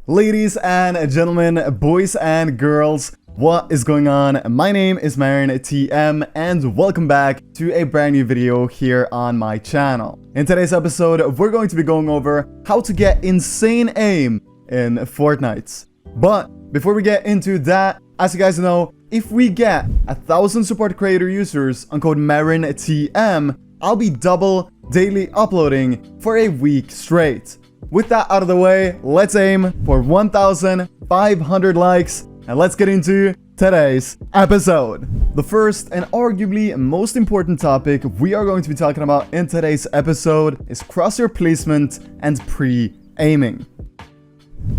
Ladies and gentlemen, boys and girls, what is going on? My name is Marin TM and welcome back to a brand new video here on my channel. In today's episode, we're going to be going over how to get insane aim in Fortnite. But before we get into that, as you guys know, if we get 1,000 support creator users on code MarinTM, I'll be double daily uploading for a week straight. With that out of the way, let's aim for 1,500 likes and let's get into today's episode. The first and arguably most important topic we are going to be talking about in today's episode is crosshair placement and pre-aiming.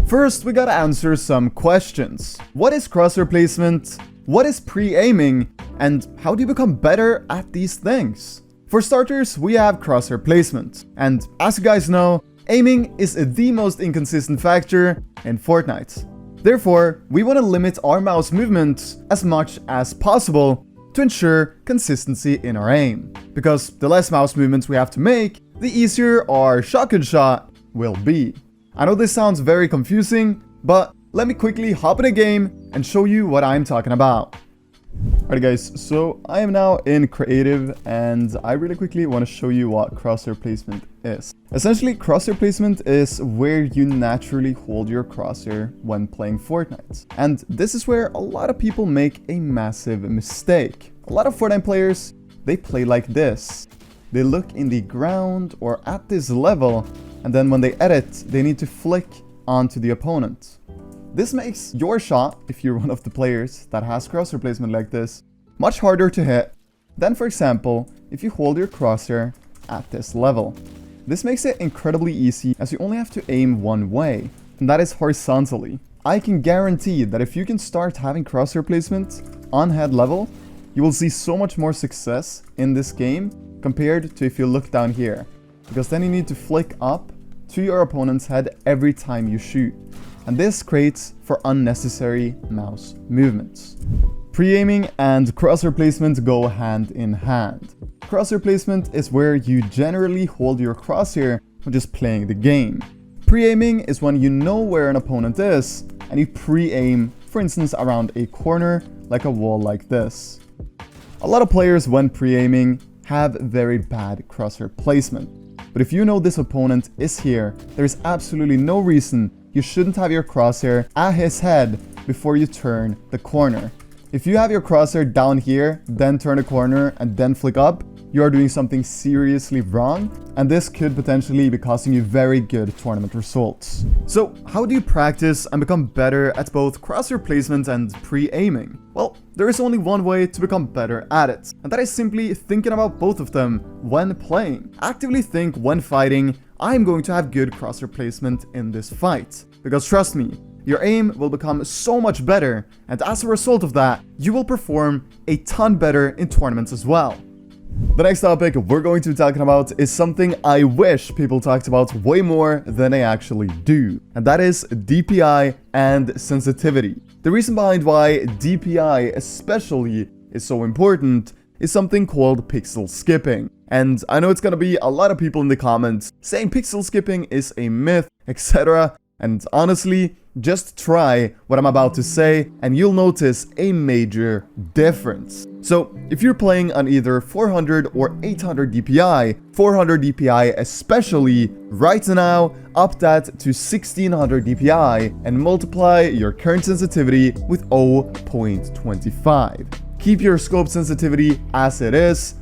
First, we gotta answer some questions. What is crosshair placement? What is pre-aiming? And how do you become better at these things? For starters, we have crosshair placement. And as you guys know, aiming is the most inconsistent factor in Fortnite. Therefore, we want to limit our mouse movements as much as possible to ensure consistency in our aim. Because the less mouse movements we have to make, the easier our shotgun shot will be. I know this sounds very confusing, but let me quickly hop in a game and show you what I'm talking about. Alright guys, so I am now in creative and I really quickly want to show you what crosshair placement is. Essentially, crosshair placement is where you naturally hold your crosshair when playing Fortnite. And this is where a lot of people make a massive mistake. A lot of Fortnite players, they play like this. They look in the ground or at this level, and then when they edit, they need to flick onto the opponent. This makes your shot, if you're one of the players that has crosshair placement like this, much harder to hit than, for example, if you hold your crosshair at this level. This makes it incredibly easy as you only have to aim one way, and that is horizontally. I can guarantee that if you can start having crosshair placement on head level, you will see so much more success in this game compared to if you look down here, because then you need to flick up to your opponent's head every time you shoot. And this creates for unnecessary mouse movements. Pre-aiming and crosshair placement go hand in hand. Crosshair placement is where you generally hold your crosshair when just playing the game. Pre-aiming is when you know where an opponent is and you pre-aim, for instance, around a corner like a wall like this. A lot of players when pre-aiming have very bad crosshair placement. But if you know this opponent is here, there is absolutely no reason you shouldn't have your crosshair at his head before you turn the corner. If you have your crosshair down here, then turn a corner and then flick up, you are doing something seriously wrong, and this could potentially be costing you very good tournament results. So how do you practice and become better at both crosshair placement and pre-aiming? Well, there is only one way to become better at it, and that is simply thinking about both of them when playing. Actively think when fighting, I'm going to have good crosshair placement in this fight. Because trust me, your aim will become so much better, and as a result of that, you will perform a ton better in tournaments as well. The next topic we're going to be talking about is something I wish people talked about way more than they actually do, and that is DPI and sensitivity. The reason behind why DPI especially is so important is something called pixel skipping. And I know it's gonna be a lot of people in the comments saying pixel skipping is a myth, etc. And honestly, just try what I'm about to say and you'll notice a major difference. So if you're playing on either 400 or 800 DPI, 400 DPI especially, right now up that to 1600 DPI and multiply your current sensitivity with 0.25. Keep your scope sensitivity as it is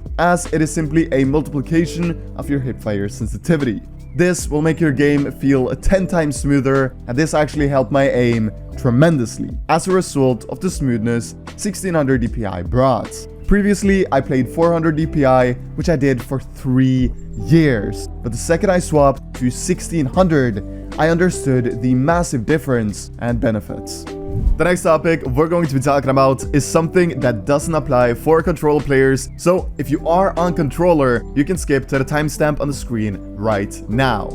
simply a multiplication of your hipfire sensitivity. This will make your game feel 10 times smoother, and this actually helped my aim tremendously as a result of the smoothness 1600 DPI brought. Previously, I played 400 DPI, which I did for 3 years, but the second I swapped to 1600, I understood the massive difference and benefits. The next topic we're going to be talking about is something that doesn't apply for controller players, so if you are on controller, you can skip to the timestamp on the screen right now.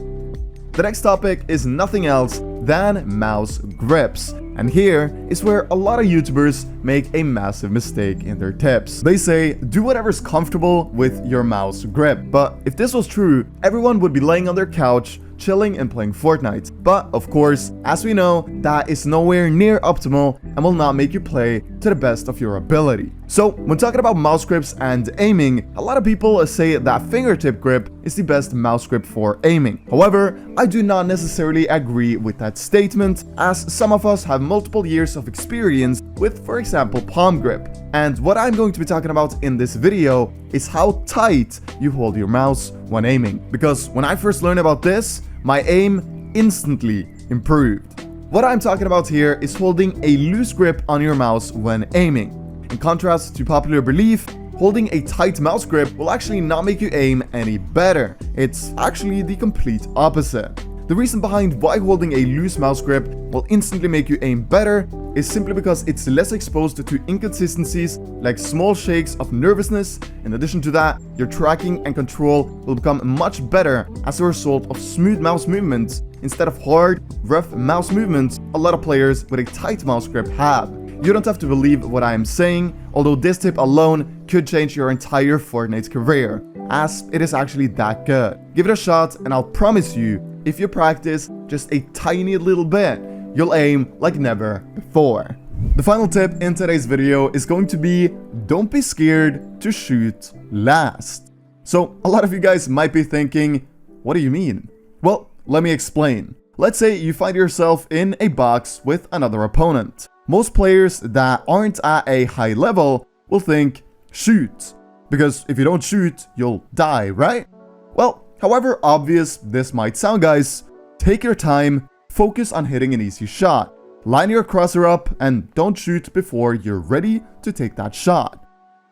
The next topic is nothing else than mouse grips, and here is where a lot of YouTubers make a massive mistake in their tips. They say, do whatever's comfortable with your mouse grip, but if this was true, everyone would be laying on their couch chilling and playing Fortnite. But of course, as we know, that is nowhere near optimal and will not make you play to the best of your ability. So when talking about mouse grips and aiming, a lot of people say that fingertip grip is the best mouse grip for aiming. However, I do not necessarily agree with that statement, as some of us have multiple years of experience with, for example, palm grip. And what I'm going to be talking about in this video is how tight you hold your mouse when aiming. Because when I first learned about this, my aim instantly improved. What I'm talking about here is holding a loose grip on your mouse when aiming. In contrast to popular belief, holding a tight mouse grip will actually not make you aim any better. It's actually the complete opposite. The reason behind why holding a loose mouse grip will instantly make you aim better is simply because it's less exposed to inconsistencies like small shakes of nervousness. In addition to that, your tracking and control will become much better as a result of smooth mouse movements instead of hard, rough mouse movements a lot of players with a tight mouse grip have. You don't have to believe what I am saying, although this tip alone could change your entire Fortnite career, as it is actually that good. Give it a shot and I'll promise you, if you practice just a tiny little bit, you'll aim like never before. The final tip in today's video is going to be, don't be scared to shoot last. So a lot of you guys might be thinking, what do you mean? Well, let me explain. Let's say you find yourself in a box with another opponent. Most players that aren't at a high level will think, shoot, because if you don't shoot, you'll die, right? Well, however obvious this might sound, guys, take your time, focus on hitting an easy shot. Line your crosshair up and don't shoot before you're ready to take that shot.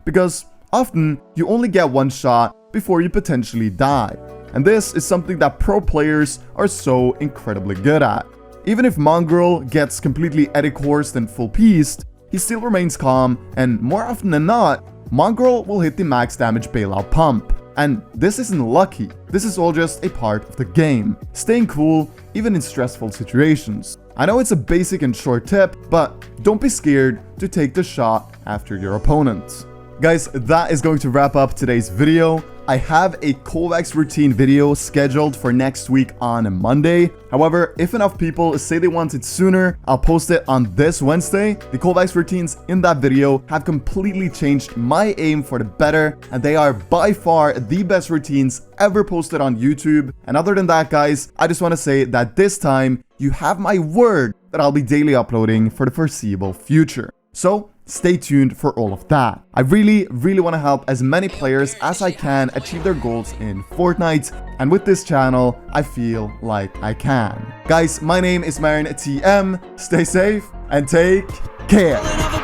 Because often, you only get one shot before you potentially die. And this is something that pro players are so incredibly good at. Even if Mongrel gets completely eddy-coursed and full-pieced, he still remains calm, and more often than not, Mongrel will hit the max damage bailout pump. And this isn't lucky, this is all just a part of the game, staying cool even in stressful situations. I know it's a basic and short tip, but don't be scared to take the shot after your opponent. Guys, that is going to wrap up today's video. I have a Kovacs routine video scheduled for next week on Monday. However, if enough people say they want it sooner, I'll post it on this Wednesday. The Kovacs routines in that video have completely changed my aim for the better, and they are by far the best routines ever posted on YouTube. And other than that, guys, I just want to say that this time, you have my word that I'll be daily uploading for the foreseeable future. So, stay tuned for all of that. I really want to help as many players as I can achieve their goals in Fortnite, and with this channel, I feel like I can. Guys, my name is Marin TM. Stay safe and take care.